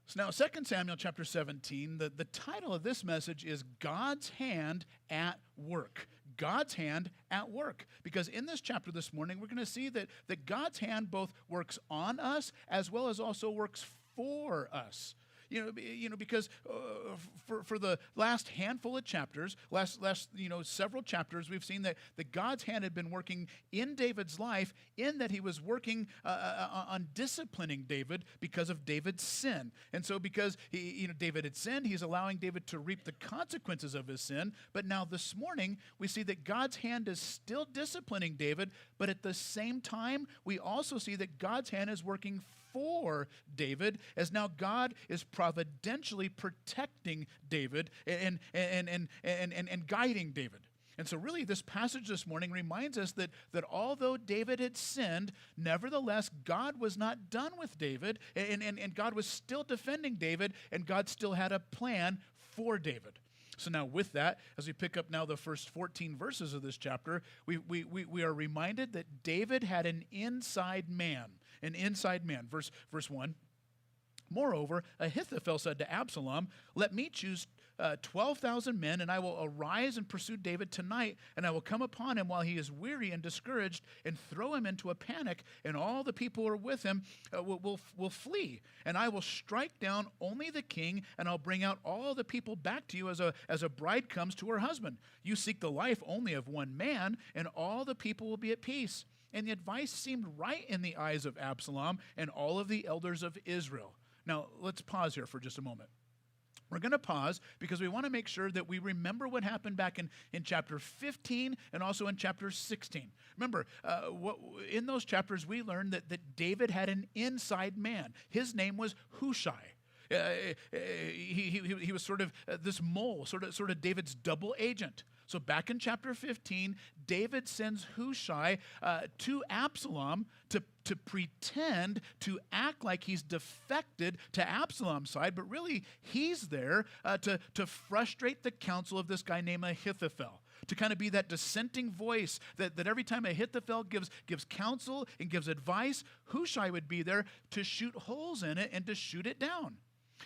So now 2 Samuel chapter 17, the title of this message is God's Hand at Work. God's hand at work. Because in this chapter this morning, we're going to see that God's hand both works on us as well as also works for us. Because for the last handful of chapters, last several chapters, we've seen that God's hand had been working in David's life, in that he was working on disciplining David because of David's sin. And so because David had sinned, he's allowing David to reap the consequences of his sin. But now this morning, we see that God's hand is still disciplining David, but at the same time, we also see that God's hand is working for David, as now God is providentially protecting David and guiding David. And so really this passage this morning reminds us that although David had sinned, nevertheless God was not done with David, and God was still defending David, and God still had a plan for David. So now with that, as we pick up now the first 14 verses of this chapter, we are reminded that David had an inside man. Verse 1. Moreover, Ahithophel said to Absalom, "Let me choose 12,000 men, and I will arise and pursue David tonight, and I will come upon him while he is weary and discouraged, and throw him into a panic, and all the people who are with him will flee. And I will strike down only the king, and I'll bring out all the people back to you as a bride comes to her husband. You seek the life only of one man, and all the people will be at peace." And the advice seemed right in the eyes of Absalom and all of the elders of Israel. Now, let's pause here for just a moment. We're going to pause because we want to make sure that we remember what happened back in chapter 15 and also in chapter 16. Remember, in those chapters, we learned that David had an inside man. His name was Hushai. He was sort of this mole, sort of David's double agent. So back in chapter 15, David sends Hushai to Absalom to pretend to act like he's defected to Absalom's side, but really he's there to frustrate the counsel of this guy named Ahithophel, to kind of be that dissenting voice that every time Ahithophel gives counsel and gives advice, Hushai would be there to shoot holes in it and to shoot it down.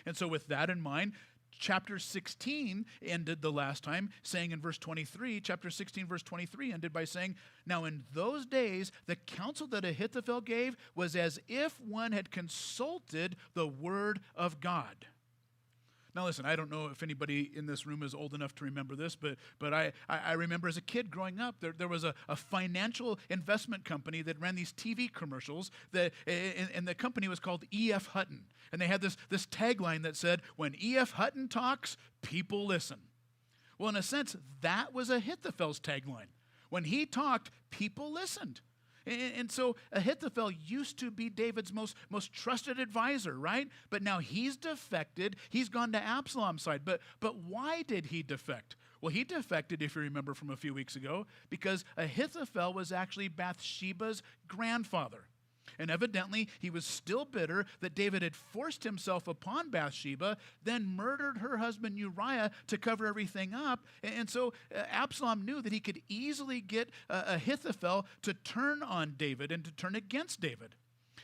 And so with that in mind, chapter 16 ended the last time, saying in verse 23, chapter 16, verse 23 ended by saying, "Now in those days, the counsel that Ahithophel gave was as if one had consulted the word of God." Now listen, I don't know if anybody in this room is old enough to remember this, but I remember as a kid growing up, there was a financial investment company that ran these TV commercials, and the company was called E.F. Hutton. And they had this tagline that said, "When E.F. Hutton talks, people listen." Well, in a sense, that was Ahithophel's tagline. When he talked, people listened. And so Ahithophel used to be David's most trusted advisor, right? But now he's defected. He's gone to Absalom's side. But why did he defect? Well, he defected, if you remember from a few weeks ago, because Ahithophel was actually Bathsheba's grandfather. And evidently, he was still bitter that David had forced himself upon Bathsheba, then murdered her husband Uriah to cover everything up. And so Absalom knew that he could easily get Ahithophel to turn on David and to turn against David.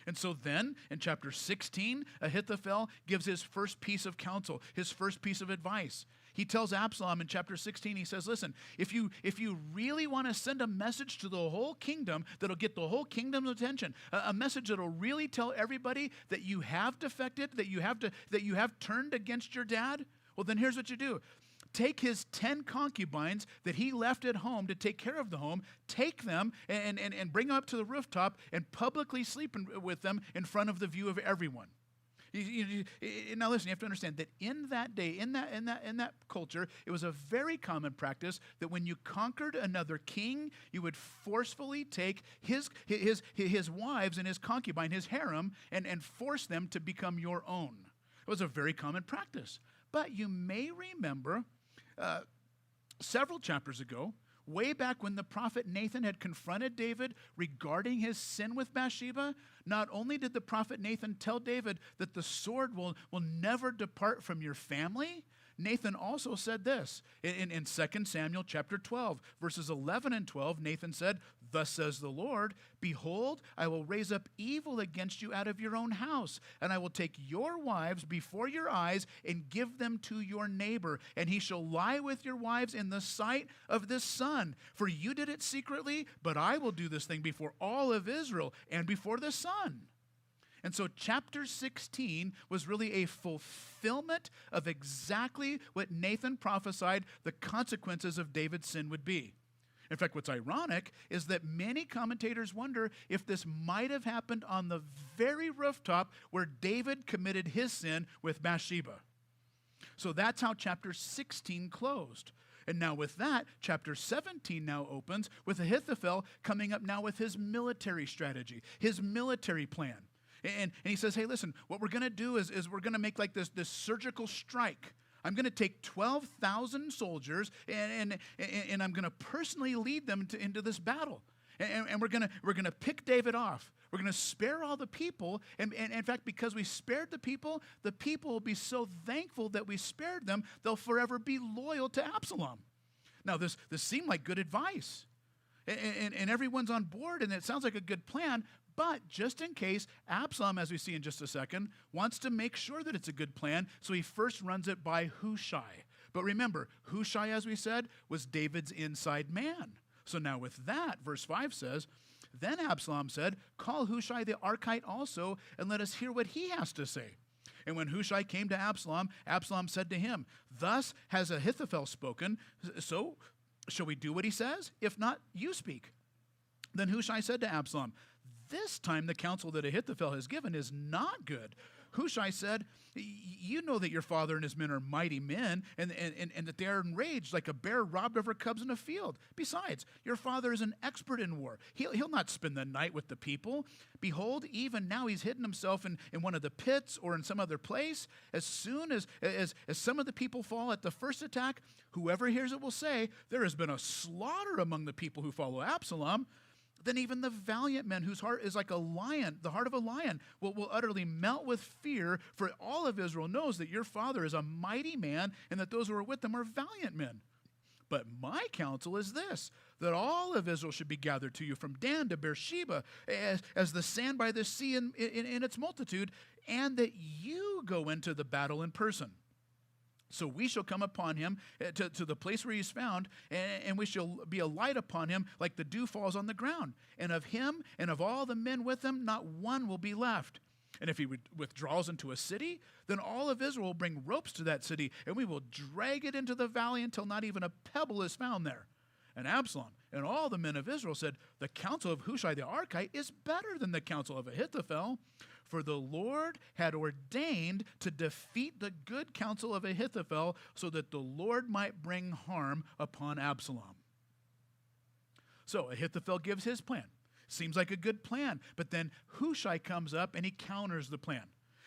And so then, in chapter 16, Ahithophel gives his first piece of counsel, his first piece of advice. He tells Absalom in chapter 16, he says, "Listen, if you really want to send a message to the whole kingdom that'll get the whole kingdom's attention, a message that'll really tell everybody that you have defected, that you have turned against your dad, well, then here's what you do. Take his 10 concubines that he left at home to take care of the home, take them and bring them up to the rooftop and publicly sleep with them in front of the view of everyone." Now listen, you have to understand that in that day, in that culture, it was a very common practice that when you conquered another king, you would forcefully take his wives and his concubine, his harem, and force them to become your own. It was a very common practice. But you may remember several chapters ago, way back when the prophet Nathan had confronted David regarding his sin with Bathsheba, not only did the prophet Nathan tell David that the sword will never depart from your family, Nathan also said this in 2 Samuel chapter 12, verses 11 and 12. Nathan said, Thus says the Lord, behold, I will raise up evil against you out of your own house, and I will take your wives before your eyes and give them to your neighbor, and he shall lie with your wives in the sight of this sun. For you did it secretly, but I will do this thing before all of Israel and before the sun. And so chapter 16 was really a fulfillment of exactly what Nathan prophesied the consequences of David's sin would be. In fact, what's ironic is that many commentators wonder if this might have happened on the very rooftop where David committed his sin with Bathsheba. So that's how chapter 16 closed. And now with that, chapter 17 now opens with Ahithophel coming up now with his military strategy, his military plan. And he says, hey, listen, what we're going to do is we're going to make like this surgical strike. I'm going to take 12,000 soldiers and I'm going to personally lead them into this battle. And we're going to pick David off. We're going to spare all the people. And in fact, because we spared the people will be so thankful that we spared them, they'll forever be loyal to Absalom. Now, this seemed like good advice. And everyone's on board, and it sounds like a good plan. But just in case, Absalom, as we see in just a second, wants to make sure that it's a good plan, so he first runs it by Hushai. But remember, Hushai, as we said, was David's inside man. So now with that, verse 5 says, then Absalom said, call Hushai the Archite also, and let us hear what he has to say. And when Hushai came to Absalom, Absalom said to him, thus has Ahithophel spoken, so shall we do what he says? If not, you speak. Then Hushai said to Absalom, this time the counsel that Ahithophel has given is not good. Hushai said, you know that your father and his men are mighty men, and that they are enraged like a bear robbed of her cubs in a field. Besides, your father is an expert in war. He'll not spend the night with the people. Behold, even now he's hidden himself in one of the pits or in some other place. As soon as some of the people fall at the first attack, whoever hears it will say, there has been a slaughter among the people who follow Absalom. Then even the valiant men whose heart is like a lion, the heart of a lion, will utterly melt with fear, for all of Israel knows that your father is a mighty man and that those who are with him are valiant men. But my counsel is this, that all of Israel should be gathered to you from Dan to Beersheba, as the sand by the sea in its multitude, and that you go into the battle in person. So we shall come upon him to the place where he is found, and we shall be a light upon him like the dew falls on the ground. And of him and of all the men with him, not one will be left. And if he withdraws into a city, then all of Israel will bring ropes to that city, and we will drag it into the valley until not even a pebble is found there. And Absalom and all the men of Israel said, the counsel of Hushai the Archite is better than the counsel of Ahithophel. For the Lord had ordained to defeat the good counsel of Ahithophel so that the Lord might bring harm upon Absalom. So Ahithophel gives his plan. Seems like a good plan. But then Hushai comes up and he counters the plan.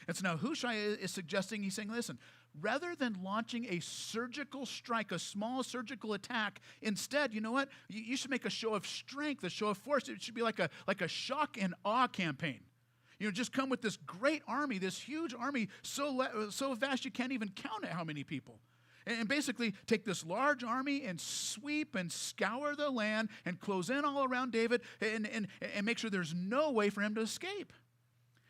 And so now Hushai is suggesting, he's saying, listen, rather than launching a surgical strike, a small surgical attack, instead, you know what? You should make a show of strength, a show of force. It should be like a shock and awe campaign. You know, just come with this great army, this huge army, so vast you can't even count it how many people. And basically take this large army and sweep and scour the land and close in all around David and make sure there's no way for him to escape.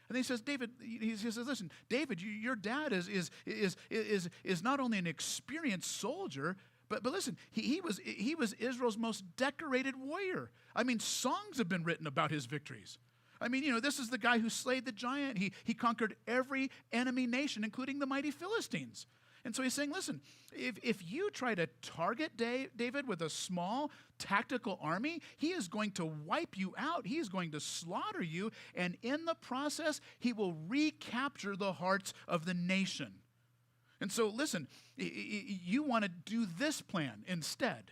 And then he says, he says, listen, David, your dad is not only an experienced soldier, but listen, he was Israel's most decorated warrior. I mean, songs have been written about his victories. I mean, you know, this is the guy who slayed the giant. He conquered every enemy nation, including the mighty Philistines. And so he's saying, listen, if you try to target David with a small tactical army, he is going to wipe you out. He is going to slaughter you. And in the process, he will recapture the hearts of the nation. And so, listen, you want to do this plan instead.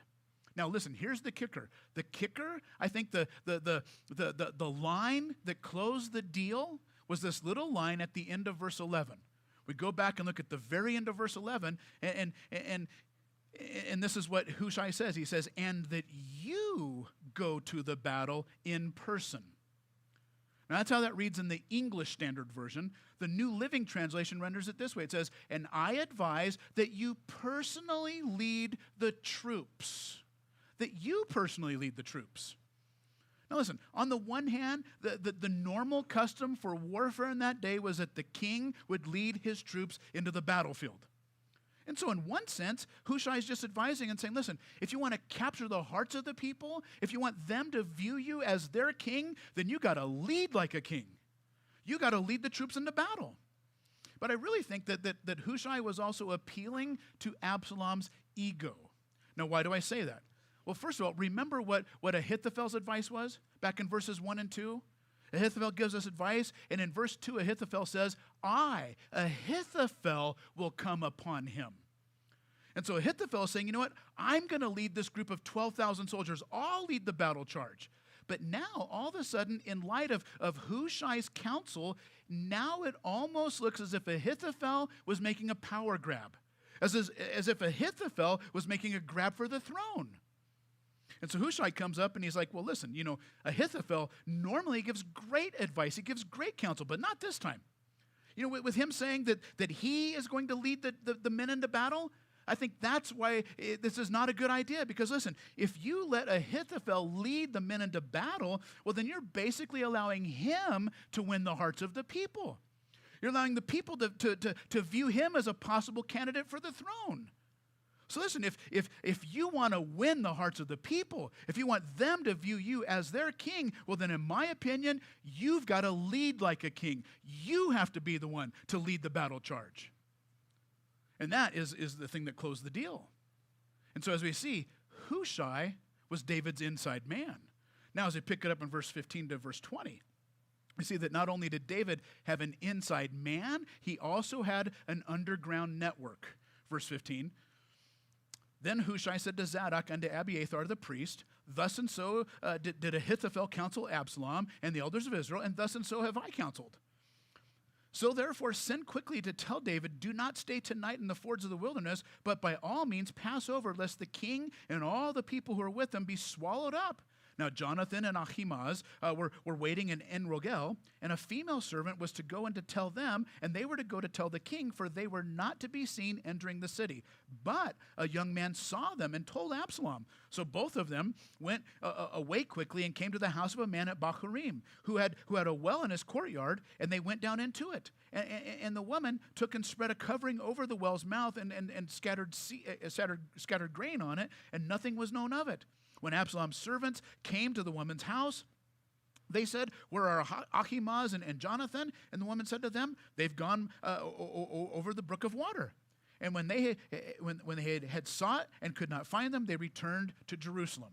Now listen, here's the kicker. The kicker, I think the line that closed the deal was this little line at the end of verse 11. We go back and look at the very end of verse 11, and this is what Hushai says. He says, and that you go to the battle in person. Now that's how that reads in the English Standard Version. The New Living Translation renders it this way. It says, and I advise that you personally lead the troops. That you personally lead the troops. Now listen, on the one hand, the normal custom for warfare in that day was that the king would lead his troops into the battlefield. And so in one sense, Hushai is just advising and saying, listen, if you want to capture the hearts of the people, if you want them to view you as their king, then you got to lead like a king. You got to lead the troops into battle. But I really think that Hushai was also appealing to Absalom's ego. Now, why do I say that? Well, first of all, remember what Ahithophel's advice was back in verses 1 and 2? Ahithophel gives us advice, and in verse 2, Ahithophel says, I, Ahithophel, will come upon him. And so Ahithophel is saying, you know what? I'm going to lead this group of 12,000 soldiers. I'll lead the battle charge. But now, all of a sudden, in light of Hushai's counsel, now it almost looks as if Ahithophel was making a power grab, as if Ahithophel was making a grab for the throne. And so Hushai comes up and he's like, well, listen, you know, Ahithophel normally gives great advice. He gives great counsel, but not this time. You know, with him saying that he is going to lead the men into battle, I think that's why this is not a good idea. Because listen, if you let Ahithophel lead the men into battle, well, then you're basically allowing him to win the hearts of the people. You're allowing the people to view him as a possible candidate for the throne. So listen, if you want to win the hearts of the people, if you want them to view you as their king, well then in my opinion, you've got to lead like a king. You have to be the one to lead the battle charge. And that is the thing that closed the deal. And so as we see, Hushai was David's inside man. Now as we pick it up in verse 15 to verse 20, we see that not only did David have an inside man, he also had an underground network. Verse 15, then Hushai said to Zadok and to Abiathar the priest, thus and so did Ahithophel counsel Absalom and the elders of Israel, and thus and so have I counseled. So therefore send quickly to tell David, do not stay tonight in the fords of the wilderness, but by all means pass over, lest the king and all the people who are with him be swallowed up. Now Jonathan and Ahimaaz were waiting in En-Rogel, and a female servant was to go and to tell them, and they were to go to tell the king, for they were not to be seen entering the city. But a young man saw them and told Absalom. So both of them went away quickly and came to the house of a man at Bahurim, who had a well in his courtyard, and they went down into it. And the woman took and spread a covering over the well's mouth and scattered grain on it, and nothing was known of it. When Absalom's servants came to the woman's house, they said, where are Ahimaaz and Jonathan? And the woman said to them, they've gone over the brook of water. And when they had sought and could not find them, they returned to Jerusalem.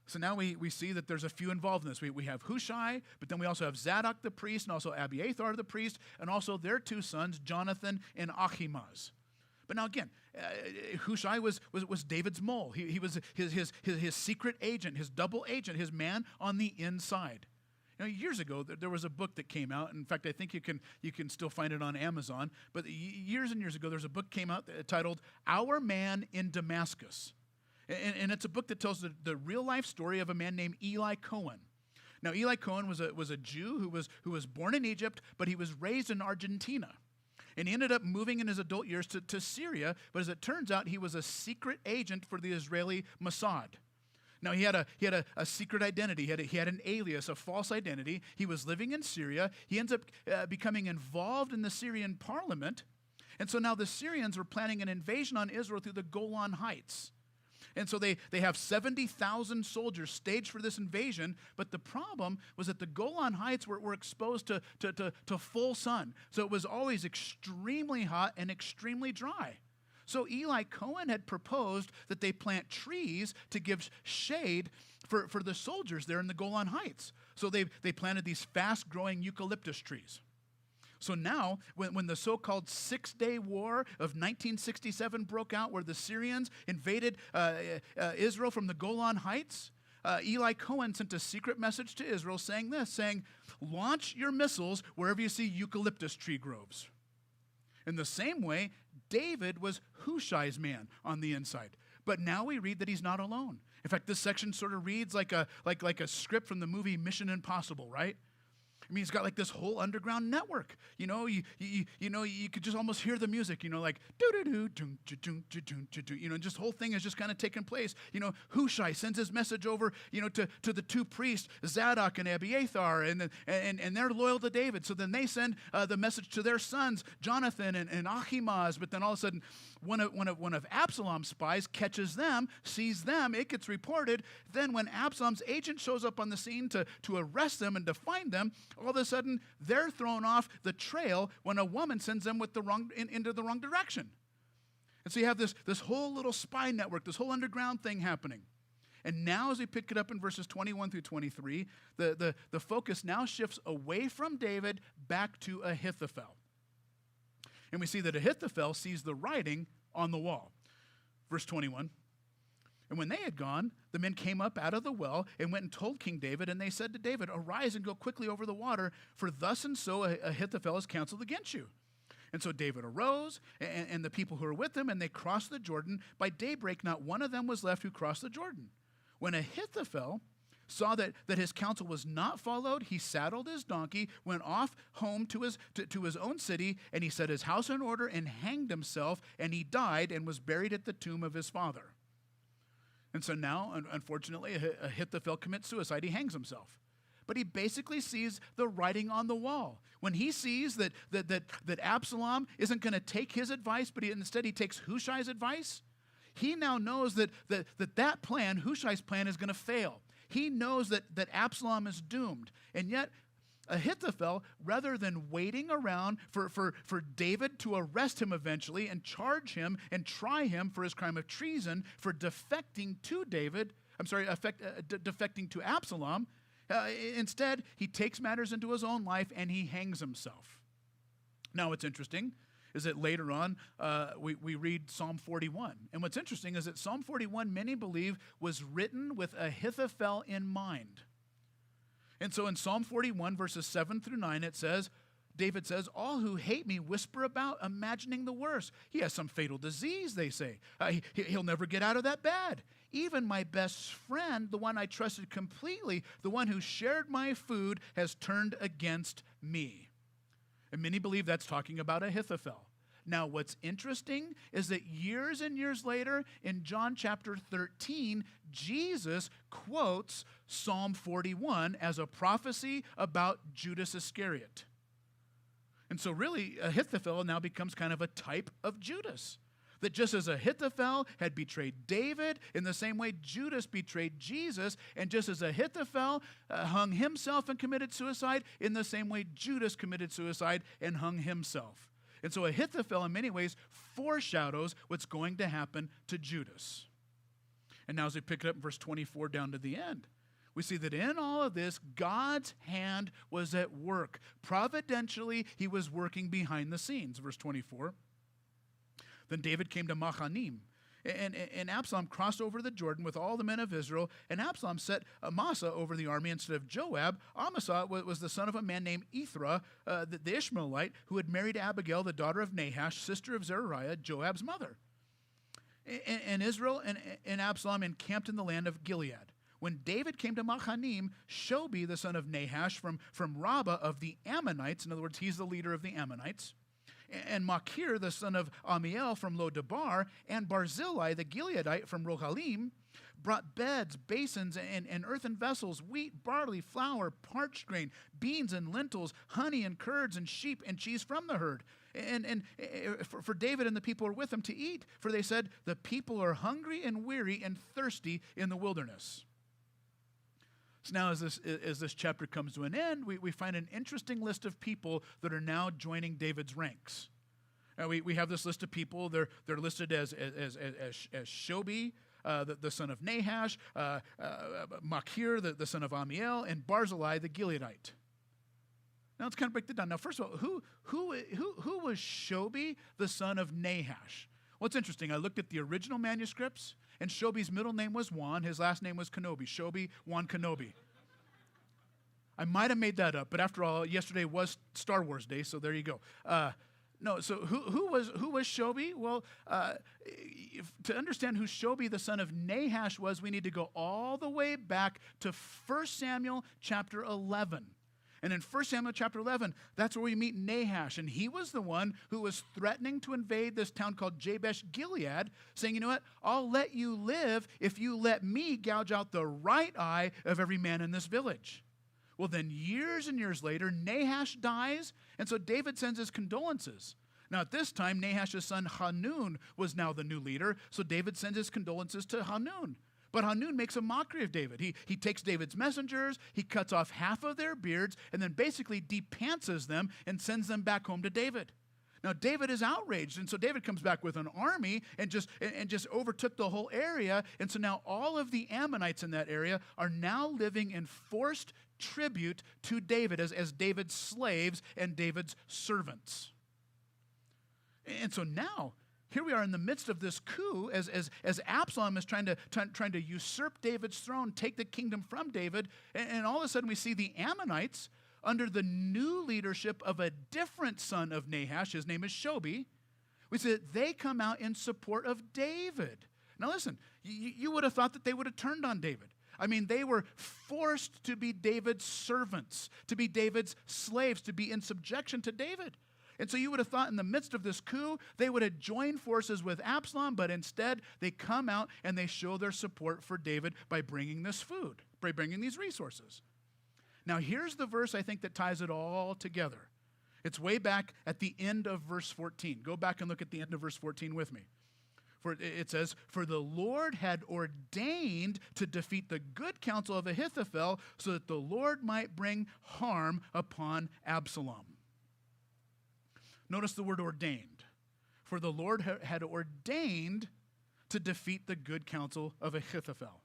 So now we see that there's a few involved in this. We have Hushai, but then we also have Zadok the priest, and also Abiathar the priest, and also their two sons, Jonathan and Ahimaaz. But now again, Hushai was David's mole. He was his secret agent, his double agent, his man on the inside. You know, years ago, there was a book that came out. In fact, I think you can still find it on Amazon. But years and years ago, there's a book came out titled "Our Man in Damascus," and it's a book that tells the real life story of a man named Eli Cohen. Now, Eli Cohen was a Jew who was born in Egypt, but he was raised in Argentina. And he ended up moving in his adult years to Syria, but as it turns out, he was a secret agent for the Israeli Mossad. Now, he had a secret identity. He had an alias, a false identity. He was living in Syria. He ends up becoming involved in the Syrian parliament. And so now the Syrians were planning an invasion on Israel through the Golan Heights. And so they have 70,000 soldiers staged for this invasion, but the problem was that the Golan Heights were exposed to full sun. So it was always extremely hot and extremely dry. So Eli Cohen had proposed that they plant trees to give shade for the soldiers there in the Golan Heights. So they planted these fast-growing eucalyptus trees. So now, when the so-called Six-Day War of 1967 broke out, where the Syrians invaded Israel from the Golan Heights, Eli Cohen sent a secret message to Israel saying, launch your missiles wherever you see eucalyptus tree groves. In the same way, David was Hushai's man on the inside. But now we read that he's not alone. In fact, this section sort of reads like a script from the movie Mission Impossible, right? I mean, he's got like this whole underground network. You know, you could just almost hear the music, like do-do-do, dun-dun-dun-dun-dun-dun, and just whole thing is just kind of taking place. Hushai sends his message over, to the two priests, Zadok and Abiathar, and they're loyal to David. So then they send the message to their sons, Jonathan and Ahimaaz. But then all of a sudden, one of Absalom's spies catches them, sees them, it gets reported. Then when Absalom's agent shows up on the scene to arrest them and to find them, all of a sudden they're thrown off the trail when a woman sends them into the wrong direction. And so you have this whole little spy network, this whole underground thing happening. And now as we pick it up in verses 21 through 23, the focus now shifts away from David back to Ahithophel. And we see that Ahithophel sees the writing on the wall. Verse 21, and when they had gone, the men came up out of the well and went and told King David, and they said to David, arise and go quickly over the water, for thus and so Ahithophel has counseled against you. And so David arose, and the people who were with him, and they crossed the Jordan. By daybreak, not one of them was left who crossed the Jordan. When Ahithophel saw that his counsel was not followed, he saddled his donkey, went off home to his own city, and he set his house in order and hanged himself, and he died and was buried at the tomb of his father. And so now, unfortunately, Ahithophel commits suicide. He hangs himself. But he basically sees the writing on the wall. When he sees that Absalom isn't going to take his advice, but instead he takes Hushai's advice, he now knows that plan, Hushai's plan, is going to fail. He knows that Absalom is doomed. And yet, Ahithophel, rather than waiting around for David to arrest him eventually and charge him and try him for his crime of treason for defecting to defecting to Absalom, instead, he takes matters into his own life and he hangs himself. Now, what's interesting is that later on, we read Psalm 41. And what's interesting is that Psalm 41, many believe, was written with Ahithophel in mind. And so in Psalm 41, verses 7 through 9, David says, all who hate me whisper about imagining the worst. He has some fatal disease, they say. He'll never get out of that bad. Even my best friend, the one I trusted completely, the one who shared my food, has turned against me. And many believe that's talking about Ahithophel. Now, what's interesting is that years and years later, in John chapter 13, Jesus quotes Psalm 41 as a prophecy about Judas Iscariot. And so really, Ahithophel now becomes kind of a type of Judas. That just as Ahithophel had betrayed David, in the same way Judas betrayed Jesus, and just as Ahithophel hung himself and committed suicide, in the same way Judas committed suicide and hung himself. And so Ahithophel, in many ways, foreshadows what's going to happen to Judas. And now as we pick it up in verse 24 down to the end, we see that in all of this, God's hand was at work. Providentially, he was working behind the scenes. Verse 24. Then David came to Mahanaim, and Absalom crossed over the Jordan with all the men of Israel, and Absalom set Amasa over the army instead of Joab. Amasa was the son of a man named Ithra, the Ishmaelite, who had married Abigail, the daughter of Nahash, sister of Zeruiah, Joab's mother. And Israel and Absalom encamped in the land of Gilead. When David came to Mahanaim, Shobi, the son of Nahash, from Rabbah of the Ammonites, in other words, he's the leader of the Ammonites, and Machir, the son of Amiel from Lo-Debar, and Barzillai, the Gileadite from Rohalim, brought beds, basins, and earthen vessels, wheat, barley, flour, parched grain, beans and lentils, honey and curds, and sheep and cheese from the herd. And for David and the people who were with him to eat, for they said, the people are hungry and weary and thirsty in the wilderness. So now as this chapter comes to an end, we find an interesting list of people that are now joining David's ranks. We have this list of people. They're listed as Shobi, the son of Nahash, Machir, the son of Amiel, and Barzillai, the Gileadite. Now let's kind of break that down. Now, first of all, who was Shobi, the son of Nahash? Well, it's interesting. I looked at the original manuscripts, and Shobi's middle name was Juan. His last name was Kenobi. Shobi, Juan Kenobi. I might have made that up, but after all, yesterday was Star Wars Day, so there you go. No, so who was Shobi? Well, to understand who Shobi, the son of Nahash, was, we need to go all the way back to 1 Samuel chapter 11. And in 1 Samuel chapter 11, that's where we meet Nahash. And he was the one who was threatening to invade this town called Jabesh Gilead, saying, you know what, I'll let you live if you let me gouge out the right eye of every man in this village. Well, then years and years later, Nahash dies, and so David sends his condolences. Now, at this time, Nahash's son Hanun was now the new leader, so David sends his condolences to Hanun. But Hanun makes a mockery of David. He takes David's messengers, he cuts off half of their beards, and then basically depantses them and sends them back home to David. Now, David is outraged, and so David comes back with an army and just overtook the whole area, and so now all of the Ammonites in that area are now living in forced tribute to David as David's slaves and David's servants. And so now, here we are in the midst of this coup as Absalom is trying to usurp David's throne, take the kingdom from David, and all of a sudden we see the Ammonites under the new leadership of a different son of Nahash. His name is Shobi. We see that they come out in support of David. Now listen, you would have thought that they would have turned on David. I mean, they were forced to be David's servants, to be David's slaves, to be in subjection to David. And so you would have thought in the midst of this coup, they would have joined forces with Absalom, but instead they come out and they show their support for David by bringing this food, by bringing these resources. Now here's the verse I think that ties it all together. It's way back at the end of verse 14. Go back and look at the end of verse 14 with me. For it says, "For the Lord had ordained to defeat the good counsel of Ahithophel so that the Lord might bring harm upon Absalom." Notice the word ordained. For the Lord had ordained to defeat the good counsel of Ahithophel.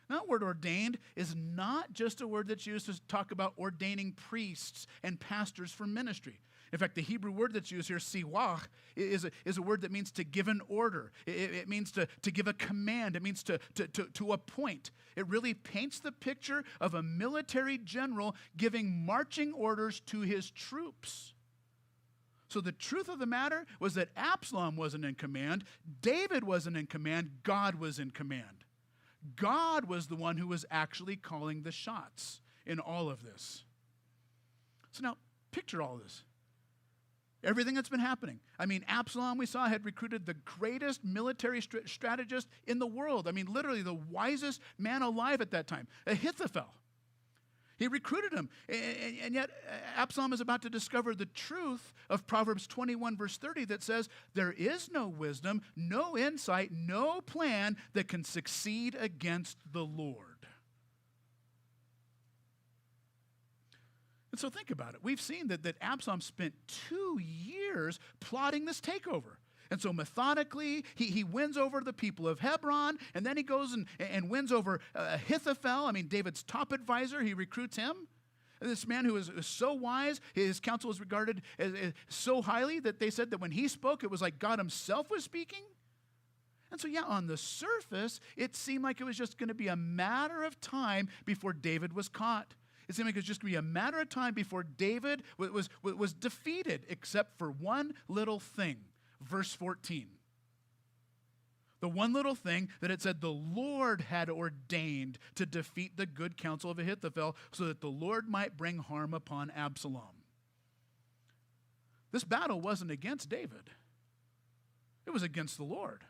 Now, that word ordained is not just a word that's used to talk about ordaining priests and pastors for ministry. In fact, the Hebrew word that's used here, siwach, is a word that means to give an order. It means to give a command. It means to appoint. It really paints the picture of a military general giving marching orders to his troops. So the truth of the matter was that Absalom wasn't in command, David wasn't in command, God was in command. God was the one who was actually calling the shots in all of this. So now, picture all this. Everything that's been happening. I mean, Absalom, we saw, had recruited the greatest military strategist in the world. I mean, literally the wisest man alive at that time, Ahithophel. He recruited him. And yet Absalom is about to discover the truth of Proverbs 21, verse 30, that says, there is no wisdom, no insight, no plan that can succeed against the Lord. And so think about it. We've seen that Absalom spent 2 years plotting this takeover. And so methodically, he wins over the people of Hebron, and then he goes and wins over Ahithophel, I mean, David's top advisor. He recruits him. And this man who is so wise, his counsel was regarded as so highly that they said that when he spoke, it was like God himself was speaking. And so, yeah, on the surface, it seemed like it was just going to be a matter of time before David was caught. It seemed like it was just going to be a matter of time before David was defeated, except for one little thing. Verse 14. The one little thing that it said the Lord had ordained to defeat the good counsel of Ahithophel so that the Lord might bring harm upon Absalom. This battle wasn't against David. It was against the Lord.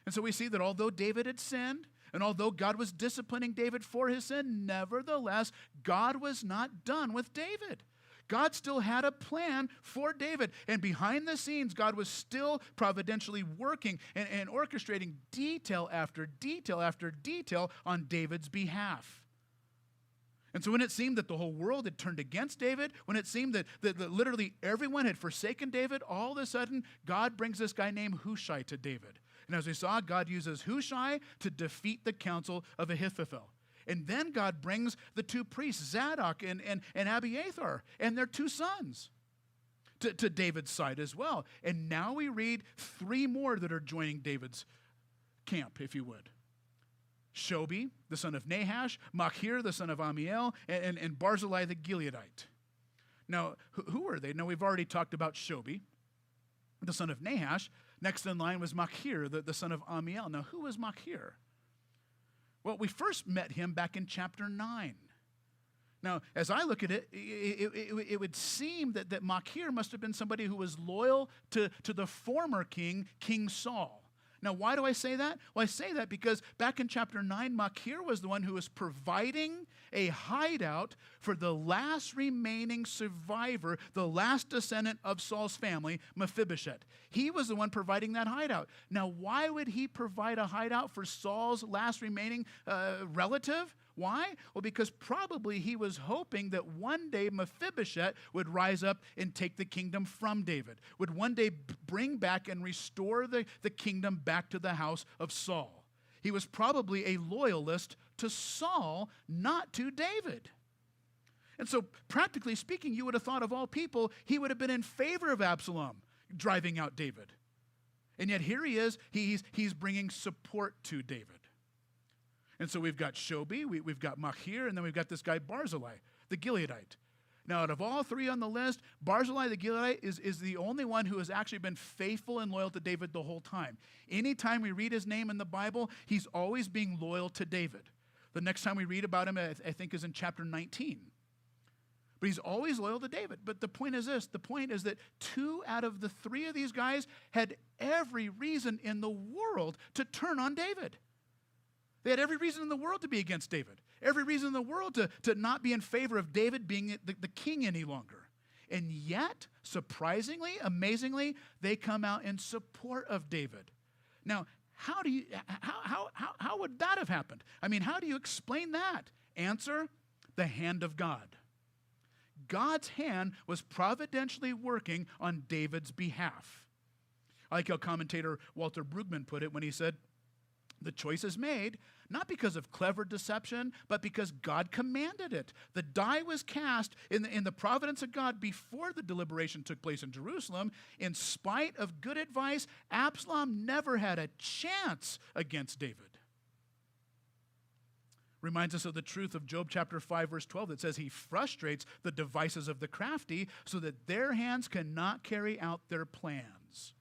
And so we see that although David had sinned, and although God was disciplining David for his sin, nevertheless, God was not done with David. God still had a plan for David. And behind the scenes, God was still providentially working and orchestrating detail after detail after detail on David's behalf. And so when it seemed that the whole world had turned against David, when it seemed that literally everyone had forsaken David, all of a sudden, God brings this guy named Hushai to David. And as we saw, God uses Hushai to defeat the counsel of Ahithophel. And then God brings the 2 priests, Zadok and Abiathar, and their 2 sons to David's side as well. And now we read 3 more that are joining David's camp, if you would. Shobi, the son of Nahash, Machir, the son of Amiel, and Barzillai the Gileadite. Now, who are they? Now, we've already talked about Shobi, the son of Nahash. Next in line was Machir, the son of Amiel. Now, who was Machir? Well, we first met him back in chapter 9. Now, as I look at it, it would seem that Machir must have been somebody who was loyal to the former king, King Saul. Now, why do I say that? Well, I say that because back in chapter 9, Machir was the one who was providing a hideout for the last remaining survivor, the last descendant of Saul's family, Mephibosheth. He was the one providing that hideout. Now, why would he provide a hideout for Saul's last remaining relative? Why? Well, because probably he was hoping that one day Mephibosheth would rise up and take the kingdom from David, would one day bring back and restore the kingdom back to the house of Saul. He was probably a loyalist to Saul, not to David. And so, practically speaking, you would have thought of all people, he would have been in favor of Absalom driving out David. And yet here he is, he's bringing support to David. And so we've got Shobi, we've got Machir, and then we've got this guy Barzillai, the Gileadite. Now, out of all three on the list, Barzillai the Gileadite is the only one who has actually been faithful and loyal to David the whole time. Anytime we read his name in the Bible, he's always being loyal to David. The next time we read about him, I think, is in chapter 19. But he's always loyal to David. But the point is this. The point is that 2 out of the 3 of these guys had every reason in the world to turn on David. They had every reason in the world to be against David. Every reason in the world to not be in favor of David being the king any longer. And yet, surprisingly, amazingly, they come out in support of David. Now, how would that have happened? I mean, how do you explain that? Answer, the hand of God. God's hand was providentially working on David's behalf. I like how commentator Walter Brueggemann put it when he said, the choice is made not because of clever deception, but because God commanded it. The die was cast in the providence of God before the deliberation took place in Jerusalem. In spite of good advice, Absalom never had a chance against David. Reminds us of the truth of Job chapter 5, verse 12 that says he frustrates the devices of the crafty so that their hands cannot carry out their plans.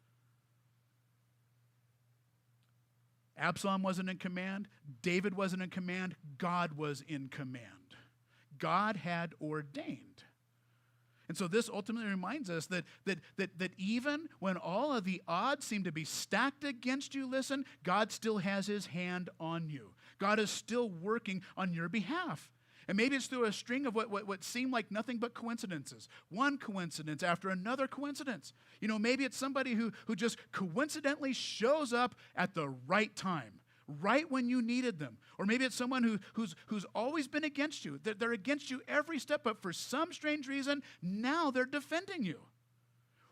Absalom wasn't in command. David wasn't in command. God was in command. God had ordained. And so this ultimately reminds us that even when all of the odds seem to be stacked against you, listen, God still has his hand on you. God is still working on your behalf. And maybe it's through a string of what seem like nothing but coincidences. One coincidence after another coincidence. You know, maybe it's somebody who just coincidentally shows up at the right time, right when you needed them. Or maybe it's someone who's always been against you. They're against you every step, but for some strange reason, now they're defending you.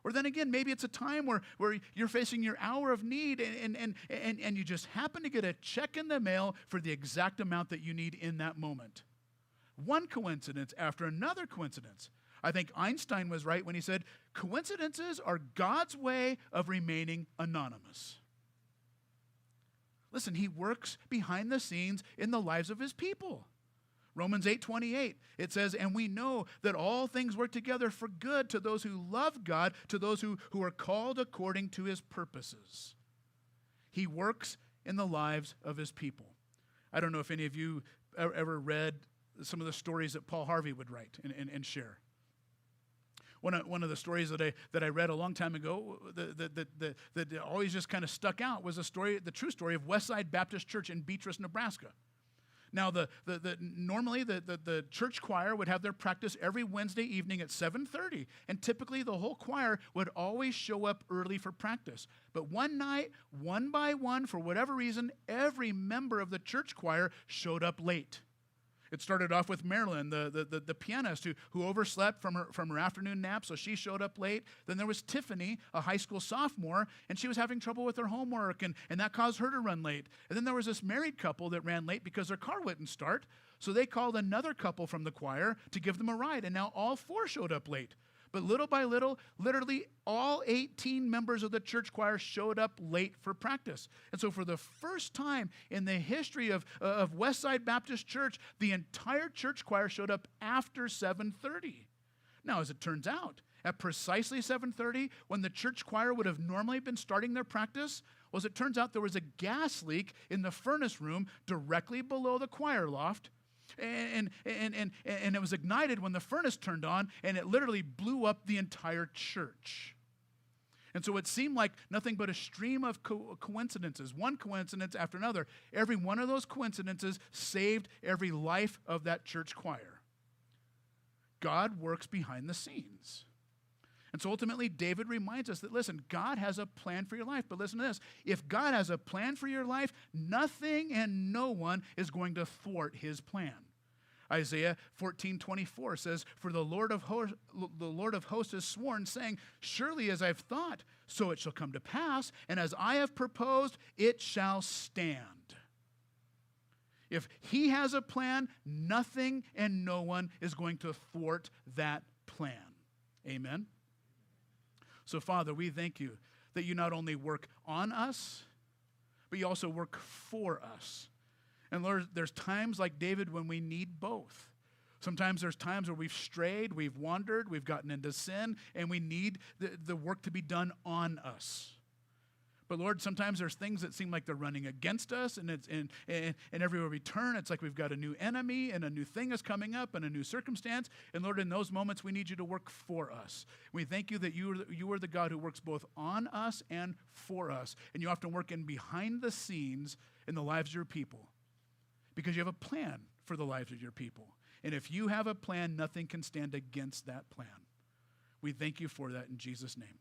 Or then again, maybe it's a time where you're facing your hour of need and you just happen to get a check in the mail for the exact amount that you need in that moment. One coincidence after another coincidence. I think Einstein was right when he said, coincidences are God's way of remaining anonymous. Listen, he works behind the scenes in the lives of his people. Romans 8:28, it says, and we know that all things work together for good to those who love God, to those who are called according to his purposes. He works in the lives of his people. I don't know if any of you ever read some of the stories that Paul Harvey would write and share. One of the stories that I read a long time ago that always just kind of stuck out was the true story of Westside Baptist Church in Beatrice, Nebraska. Now, normally the church choir would have their practice every Wednesday evening at 7:30, and typically the whole choir would always show up early for practice. But one night, one by one, for whatever reason, every member of the church choir showed up late. It started off with Marilyn, the pianist, who overslept from her afternoon nap, so she showed up late. Then there was Tiffany, a high school sophomore, and she was having trouble with her homework, and that caused her to run late. And then there was this married couple that ran late because their car wouldn't start, so they called another couple from the choir to give them a ride, and now all 4 showed up late. But little by little, literally all 18 members of the church choir showed up late for practice. And so for the first time in the history of Westside Baptist Church, the entire church choir showed up after 7:30. Now, as it turns out, at precisely 7:30, when the church choir would have normally been starting their practice, well, as it turns out, there was a gas leak in the furnace room directly below the choir loft. And it was ignited when the furnace turned on, and it literally blew up the entire church. And so it seemed like nothing but a stream of coincidences, one coincidence after another. Every one of those coincidences saved every life of that church choir. God works behind the scenes. And so ultimately, David reminds us that, listen, God has a plan for your life. But listen to this. If God has a plan for your life, nothing and no one is going to thwart his plan. Isaiah 14:24 says, "For the Lord of hosts has sworn, saying, surely as I've thought, so it shall come to pass, and as I have proposed, it shall stand." If he has a plan, nothing and no one is going to thwart that plan. Amen? So, Father, we thank you that you not only work on us, but you also work for us. And Lord, there's times like David when we need both. Sometimes there's times where we've strayed, we've wandered, we've gotten into sin, and we need the work to be done on us. But Lord, sometimes there's things that seem like they're running against us, and everywhere we turn, it's like we've got a new enemy, and a new thing is coming up, and a new circumstance. And Lord, in those moments, we need you to work for us. We thank you that you are the God who works both on us and for us. And you often work in behind the scenes in the lives of your people, because you have a plan for the lives of your people. And if you have a plan, nothing can stand against that plan. We thank you for that in Jesus' name.